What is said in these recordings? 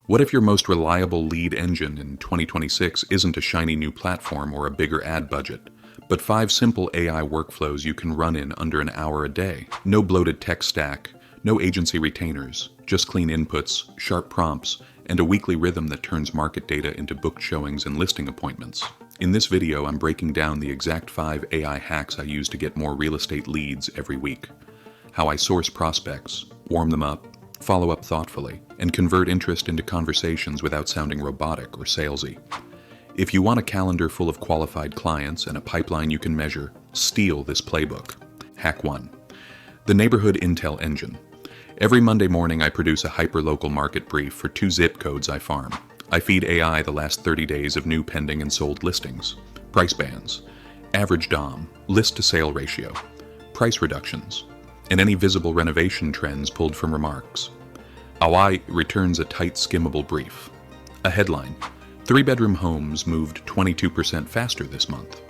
What if your most reliable lead engine in 2026 isn't a shiny new platform or a bigger ad budget, but 5 simple AI workflows you can run in under an hour a day? No bloated tech stack, no agency retainers, just clean inputs, sharp prompts, and a weekly rhythm that turns market data into booked showings and listing appointments. In this video, I'm breaking down the exact 5 AI hacks I use to get more real estate leads every week. How I source prospects, warm them up, follow up thoughtfully, and convert interest into conversations without sounding robotic or salesy. If you want a calendar full of qualified clients and a pipeline you can measure, steal this playbook. Hack 1. The Neighborhood Intel Engine. Every Monday morning I produce a hyper-local market brief for 2 zip codes I farm. I feed AI the last 30 days of new pending and sold listings, price bands, average DOM, list-to-sale ratio, price reductions, and any visible renovation trends pulled from remarks. AI returns a tight, skimmable brief. A headline: 3-bedroom homes moved 22% faster this month.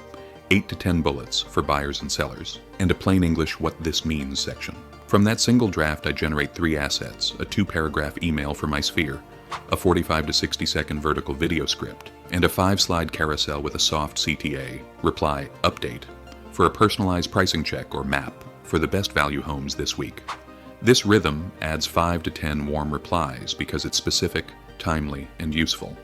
8 to 10 bullets for buyers and sellers, and a plain English what this means section. From that single draft I generate 3 assets: a 2-paragraph email for my sphere, a 45 to 60 second vertical video script, and a 5-slide carousel with a soft CTA, reply, update, for a personalized pricing check or map for the best value homes this week. This rhythm adds 5 to 10 warm replies because it's specific, timely, and useful.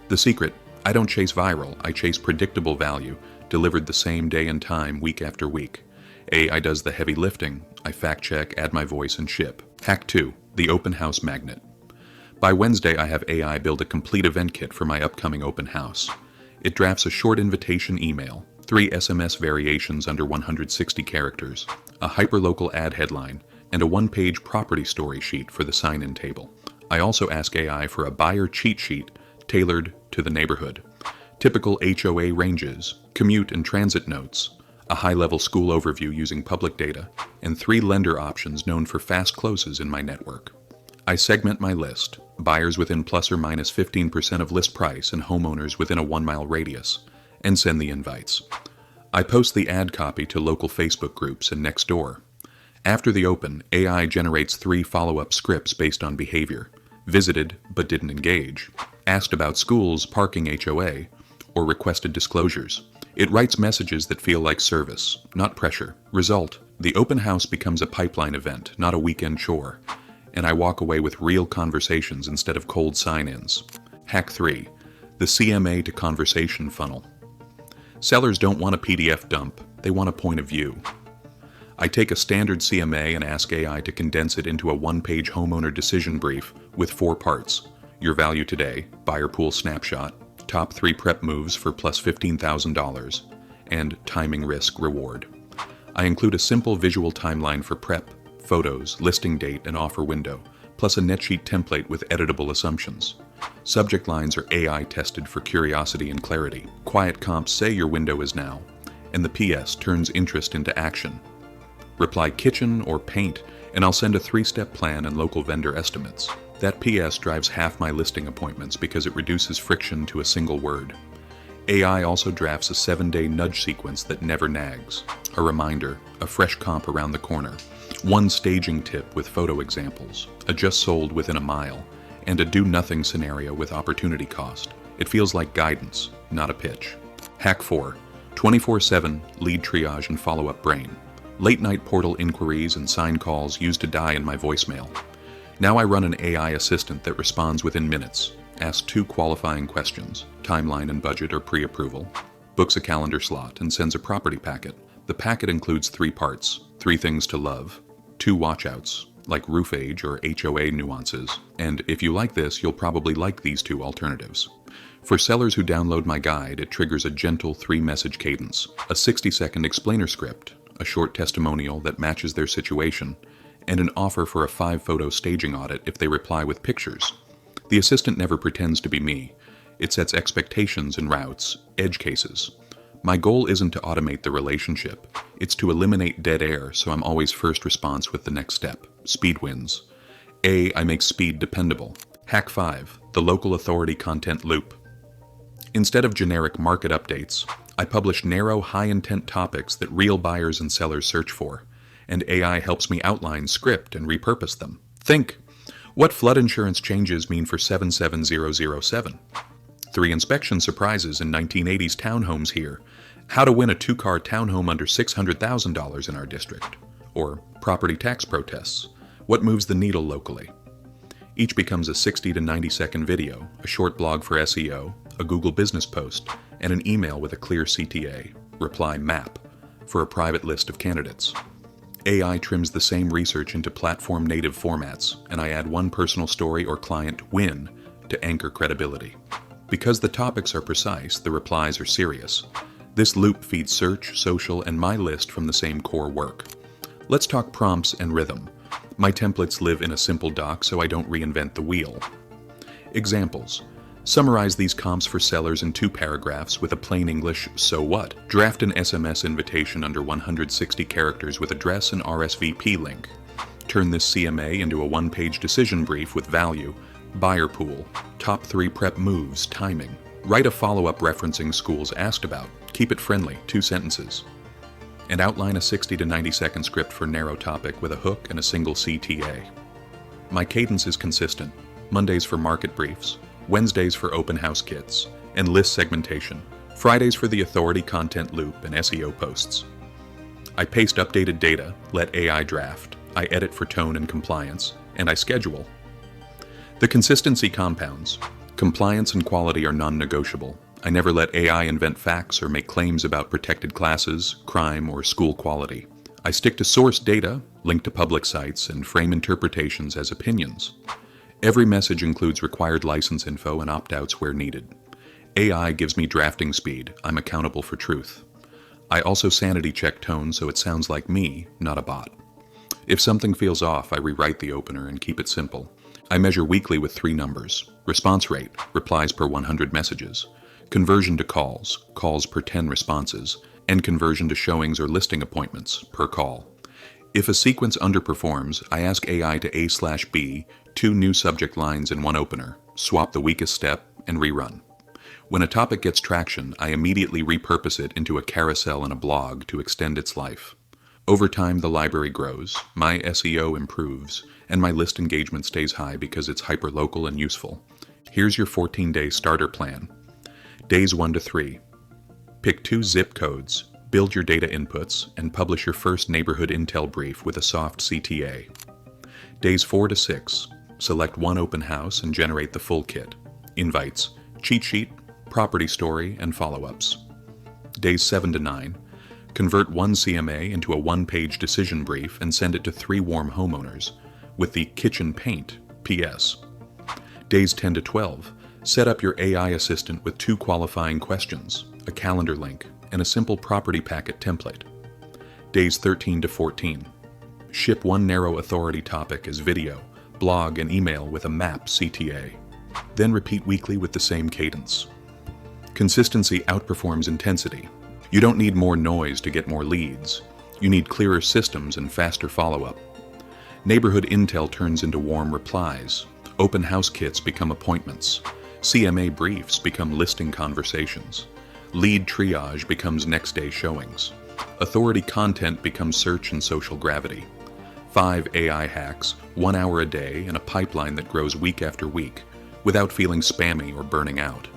The secret: I don't chase viral, I chase predictable value, delivered the same day and time week after week. AI does the heavy lifting, I fact check, add my voice, and ship. Hack 2. The Open House Magnet. By Wednesday I have AI build a complete event kit for my upcoming open house. It drafts a short invitation email, 3 SMS variations under 160 characters, a hyperlocal ad headline, and a 1-page property story sheet for the sign-in table. I also ask AI for a buyer cheat sheet tailored to the neighborhood, typical HOA ranges, commute and transit notes, a high-level school overview using public data, and 3 lender options known for fast closes in my network. I segment my list: buyers within plus or minus 15% of list price and homeowners within a 1-mile radius, and send the invites. I post the ad copy to local Facebook groups and Nextdoor. After the open, AI generates 3 follow-up scripts based on behavior: visited but didn't engage, asked about schools, parking, HOA, or requested disclosures. It writes messages that feel like service, not pressure. Result: the open house becomes a pipeline event, not a weekend chore, and I walk away with real conversations instead of cold sign-ins. Hack 3. The CMA to conversation funnel. Sellers don't want a PDF dump, they want a point of view. I take a standard CMA and ask AI to condense it into a 1-page homeowner decision brief with 4 parts: your value today, buyer pool snapshot, top 3 prep moves for plus $15,000, and timing risk reward. I include a simple visual timeline for prep, photos, listing date, and offer window, plus a NetSheet template with editable assumptions. Subject lines are AI tested for curiosity and clarity. Quiet comps say your window is now, and the PS turns interest into action. Reply kitchen or paint, and I'll send a 3-step plan and local vendor estimates. That PS drives half my listing appointments because it reduces friction to a single word. AI also drafts a 7-day nudge sequence that never nags. A reminder, a fresh comp around the corner, 1 staging tip with photo examples, a just sold within a mile, and a do-nothing scenario with opportunity cost. It feels like guidance, not a pitch. Hack 4. 24/7 lead triage and follow-up brain. Late-night portal inquiries and sign calls used to die in my voicemail. Now I run an AI assistant that responds within minutes, asks 2 qualifying questions, timeline and budget or pre-approval, books a calendar slot, and sends a property packet. The packet includes 3 parts: 3 things to love, 2 watchouts, like roof age or HOA nuances, and if you like this, you'll probably like these 2 alternatives. For sellers who download my guide, it triggers a gentle 3-message cadence, a 60-second explainer script, a short testimonial that matches their situation, and an offer for a 5-photo staging audit if they reply with pictures. The assistant never pretends to be me. It sets expectations and routes, edge cases. My goal isn't to automate the relationship. It's to eliminate dead air, so I'm always first response with the next step. Speed wins. I make speed dependable. Hack 5. The Local Authority Content Loop. Instead of generic market updates, I publish narrow, high-intent topics that real buyers and sellers search for, and AI helps me outline, script, and repurpose them. Think: What flood insurance changes mean for 77007? 3 inspection surprises in 1980s townhomes here. How to win a 2-car townhome under $600,000 in our district. Or property tax protests. What moves the needle locally? Each becomes a 60 to 90 second video, a short blog for SEO, a Google business post, and an email with a clear CTA, reply map, for a private list of candidates. AI trims the same research into platform-native formats, and I add one personal story or client win to anchor credibility. Because the topics are precise, the replies are serious. This loop feeds search, social, and my list from the same core work. Let's talk prompts and rhythm. My templates live in a simple doc, so I don't reinvent the wheel. Examples. Summarize these comps for sellers in 2 paragraphs with a plain English "so what?" Draft an SMS invitation under 160 characters with address and RSVP link. Turn this CMA into a 1-page decision brief with value, buyer pool, top 3 prep moves, timing. Write a follow-up referencing schools asked about. Keep it friendly, 2 sentences. And outline a 60 to 90 second script for narrow topic with a hook and a single CTA. My cadence is consistent. Mondays for market briefs, Wednesdays for open house kits and list segmentation, Fridays for the authority content loop and SEO posts. I paste updated data, let AI draft, I edit for tone and compliance, and I schedule. The consistency compounds. Compliance and quality are non-negotiable. I never let AI invent facts or make claims about protected classes, crime, or school quality. I stick to source data, link to public sites, and frame interpretations as opinions. Every message includes required license info and opt-outs where needed. AI gives me drafting speed. I'm accountable for truth. I also sanity check tone so it sounds like me, not a bot. If something feels off, I rewrite the opener and keep it simple. I measure weekly with 3 numbers. Response rate, replies per 100 messages. Conversion to calls, calls per 10 responses, and conversion to showings or listing appointments, per call. If a sequence underperforms, I ask AI to A/B, 2 new subject lines in 1 opener, swap the weakest step, and rerun. When a topic gets traction, I immediately repurpose it into a carousel and a blog to extend its life. Over time, the library grows, my SEO improves, and my list engagement stays high because it's hyperlocal and useful. Here's your 14-day starter plan. Days 1 to 3. Pick 2 zip codes, build your data inputs, and publish your first neighborhood intel brief with a soft CTA. Days 4 to 6. Select 1 open house and generate the full kit. Invites, cheat sheet, property story, and follow-ups. Days 7 to 9. Convert 1 CMA into a 1-page decision brief and send it to 3 warm homeowners with the kitchen paint PS. Days 10 to 12. Set up your AI assistant with 2 qualifying questions, a calendar link, and a simple property packet template. Days 13 to 14. Ship 1 narrow authority topic as video, blog, and email with a map CTA. Then repeat weekly with the same cadence. Consistency outperforms intensity. You don't need more noise to get more leads. You need clearer systems and faster follow-up. Neighborhood intel turns into warm replies. Open house kits become appointments. CMA briefs become listing conversations. Lead triage becomes next day showings. Authority content becomes search and social gravity. 5 AI hacks, 1 hour a day, and a pipeline that grows week after week, without feeling spammy or burning out.